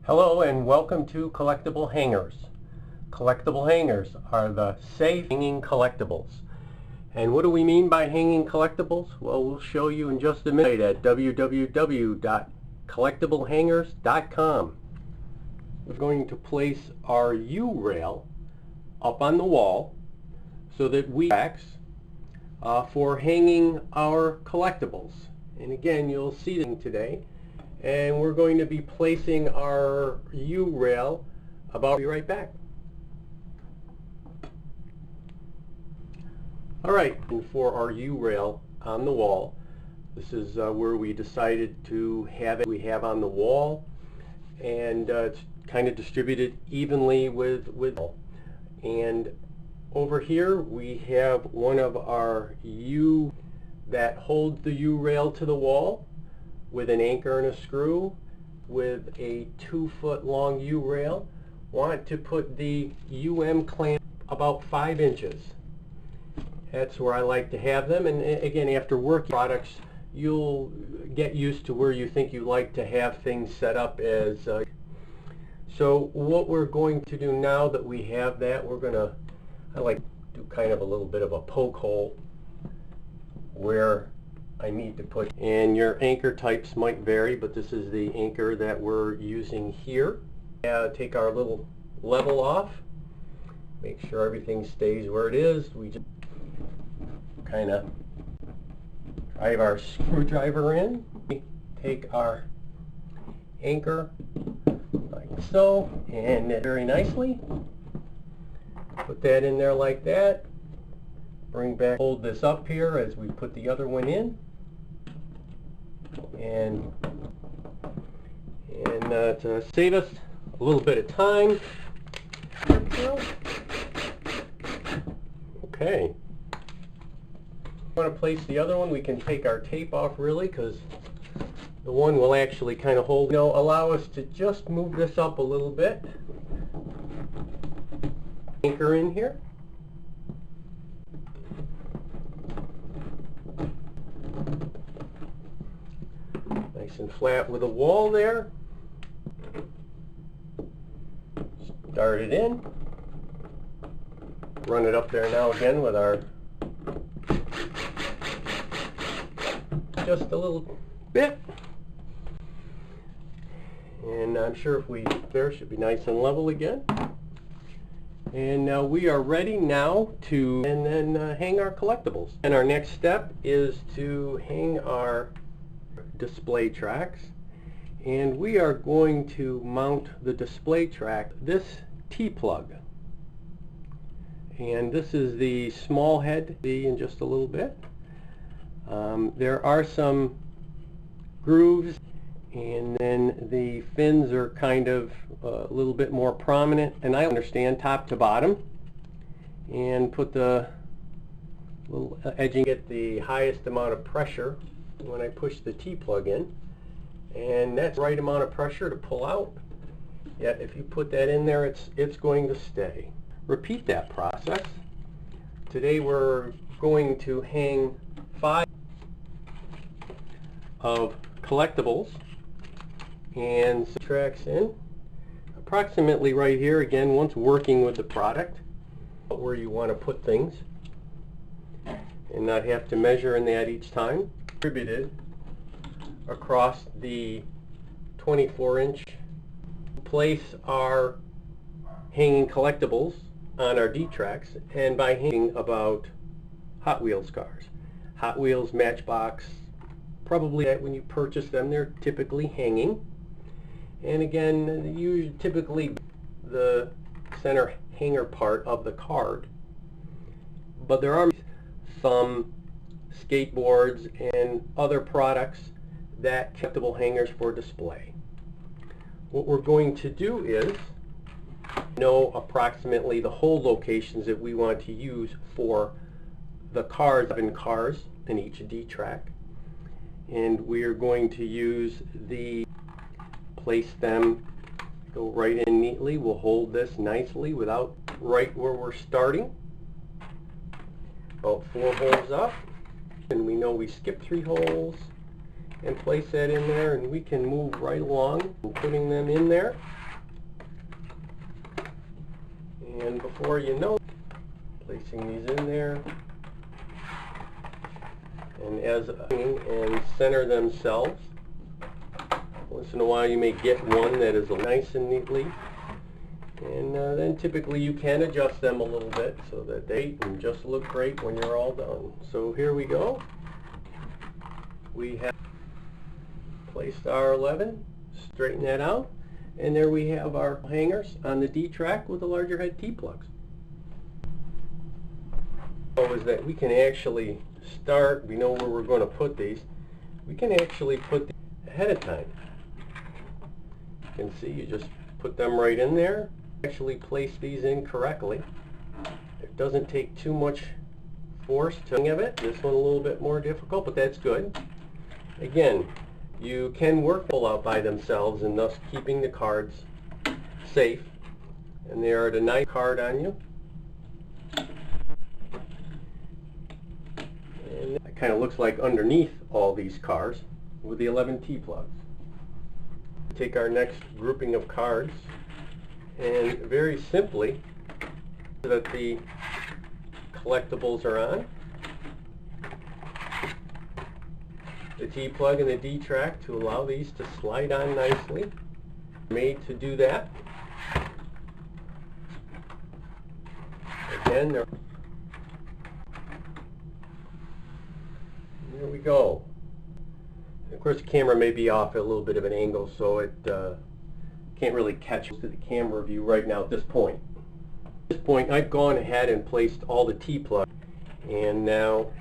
Hello and welcome to Collectible Hangers. Collectible hangers are the safe hanging collectibles. And what do we mean by hanging collectibles? Well, we'll show you in just a minute at www.collectiblehangers.com. We're going to place our U-rail up on the wall so that we for hanging our collectibles. And again, you'll see them today. And we're going to be placing our U-rail about. I'll be right back. Alright, and for our U-rail on the wall, this is where we decided to have it. We have on the wall, and it's kind of distributed evenly with. And over here we have one of our U that holds the U-rail to the wall, with an anchor and a screw, with a 2-foot long U-rail. Want to put the clamp about 5 inches. That's where I like to have them, and again, after working products, you'll get used to where you think you like to have things set up as. So what we're going to do now that we have that, I like to do kind of a little bit of a poke hole where I need to put, and your anchor types might vary, but this is the anchor that we're using here. Take our little level off, make sure everything stays where it is. We just kind of drive our screwdriver in, take our anchor like so, and very nicely put that in there like that. Bring back, hold this up here as we put the other one in, and to save us a little bit of time. Okay. Want to place the other one, we can take our tape off really, because the one will actually kind of hold. Allow us to just move this up a little bit. Anchor in here. Nice and flat with a wall there. Start it in. Run it up there now again with our just a little bit. And I'm sure if we there should be nice and level again. And now we are ready now to hang our collectibles. And our next step is to hang our display tracks, and we are going to mount the display track this T-plug, and this is the small head. See in just a little bit. There are some grooves, and then the fins are kind of a little bit more prominent, and I understand top to bottom, and put the little edging at the highest amount of pressure when I push the T-plug in, and that's the right amount of pressure to pull out. Yet if you put that in there, it's going to stay. Repeat that process. Today we're going to hang 5 of collectibles and tracks in approximately right here. Again, once working with the product, where you want to put things and not have to measure in that each time. Distributed across the 24-inch. Place our hanging collectibles on our D-tracks, and by hanging about Hot Wheels cars. Hot Wheels, Matchbox, probably when you purchase them they're typically hanging. And again, you typically the center hanger part of the card. But there are some skateboards and other products that collectible hangers for display. What we're going to do is know approximately the hole locations that we want to use for the cars in each D-track, and we are going to use place them, go right in neatly. We'll hold this nicely without right where we're starting, about 4 holes up. And we know we skipped 3 holes, and place that in there, and we can move right along putting them in there. And before you know, placing these in there, and and center themselves. Once in a while you may get one that is nice and neatly, and then typically you can adjust them a little bit so that they just look great when you're all done. So here we go. We have placed our 11, straighten that out, and there we have our hangers on the D track with the larger head T-plugs. Is that we can actually start, we know where we're going to put these, we can actually put them ahead of time. You can see you just put them right in there, actually place these in correctly. It doesn't take too much force to of it. This one a little bit more difficult, but that's good. Again, you can work pull out by themselves and thus keeping the cards safe, and they are the nice card on you. And it kind of looks like underneath all these cards with the 11 T-plugs. Take our next grouping of cards, and very simply that the collectibles are on, the T-plug and the D-track to allow these to slide on nicely. Made to do that. Again, there we go. Of course, the camera may be off at a little bit of an angle, so it can't really catch to the camera view right now at this point. At this point, I've gone ahead and placed all the T-plugs, and now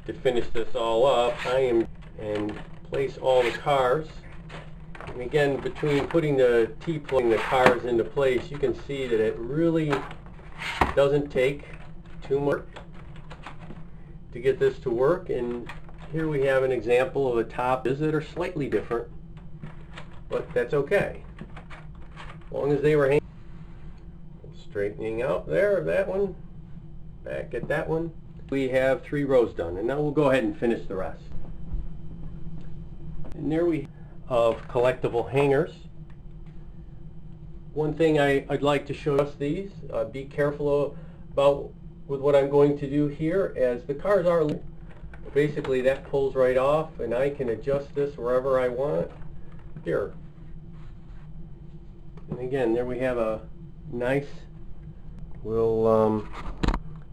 to finish this all up, and place all the cars. And again, between putting the T-plug and the cars into place, you can see that it really doesn't take too much to get this to work. And here we have an example of a top that are slightly different, but that's okay. As long as they were straightening out there, that one, back at that one. We have 3 rows done, and now we'll go ahead and finish the rest. And there we have collectible hangers. One thing I'd like to show us these. Be careful about with what I'm going to do here, as the cars are basically that pulls right off, and I can adjust this wherever I want here. And again, there we have a nice, we'll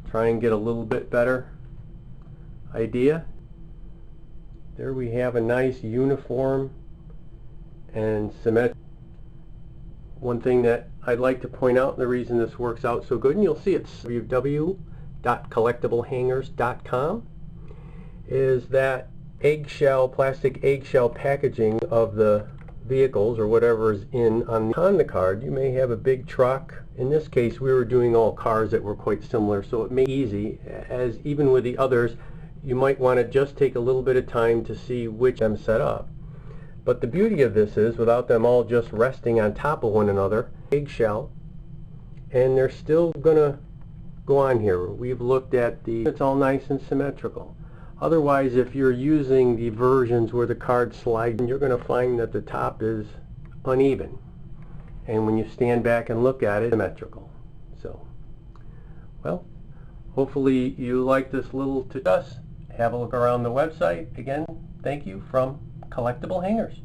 try and get a little bit better idea. There we have a nice uniform and symmetric. One thing that I'd like to point out, the reason this works out so good, and you'll see it's www.collectiblehangers.com, is that plastic eggshell packaging of the vehicles or whatever is on the card. You may have a big truck. In this case, we were doing all cars that were quite similar, so it made it easy, as even with the others, you might want to just take a little bit of time to see which them set up. But the beauty of this is, without them all just resting on top of one another, eggshell, and they're still going to go on here. We've looked at it's all nice and symmetrical. Otherwise, if you're using the versions where the cards slide, you're going to find that the top is uneven. And when you stand back and look at it, it's symmetrical. So, well, hopefully you like this little to us. Have a look around the website. Again, thank you from Collectible Hangers.